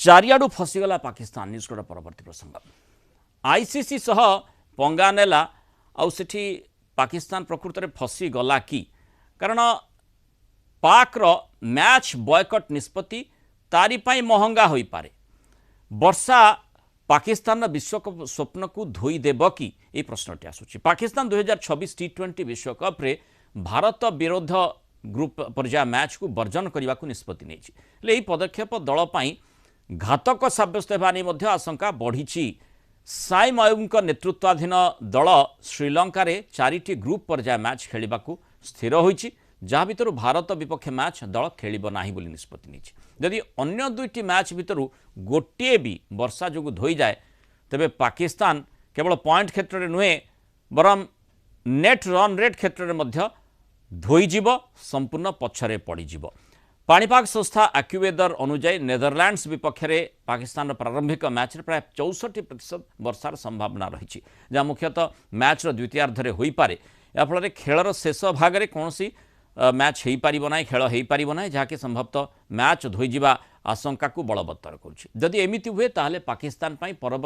चारियाडू फसीगला Pakistan news परवर्ती प्रसंग ICC सह पंगा नेला आउ सेठी पाकिस्तान प्रकृत में फसीगला कि कारण पाक रो मैच बॉयकट निष्पत्ति तारी पाई महंगा हो पारे वर्षा पाकिस्तान विश्वकप स्वप्न को धोई देव कि ये प्रश्नटी आसूची पाकिस्तान 2026 टी20 विश्वकप रे भारत विरोध ग्रुप पर्याय मैच को वर्जन करने को निष्पत्ति नहीं पदक्षेप दल पाई घातक सब्यस्त होगा आशंका बढ़ी साइम आयुब नेतृत्वाधीन दल श्रीलंका रे 4टी ग्रुप पर्याय मैच खेलने को स्थिर होईछि जहाँ भितर भारत विपक्ष मैच दल खेलिब नाही बोली निष्पत्ति नहीं जदि अन्य 2टी मैच भितर गोटे भी वर्षा जो धोई जाए तेबे पाकिस्तान केवल पॉइंट क्षेत्र में नुहे बरम नेट रन रेट क्षेत्र में धोईजीव संपूर्ण पछरे पड़ीजीव पाणीपाग संस्था एक्यूवेदर अनुजाई नेदरलैंड्स विपक्ष में पाकिस्तान प्रारंभिक मैच प्राय 64% वर्षार संभावना रही जहाँ मुख्यतः मैच द्वितीयार्धे हो पारे याफल खेलर शेष भाग में कौन मैच हो पार ना खेल हो पार ना जहाँकि संभवतः मैच धोईजा आशंका को बलवत्तर करुच्ची जदि एमती हुए ताहले पाकिस्तान परवर्ती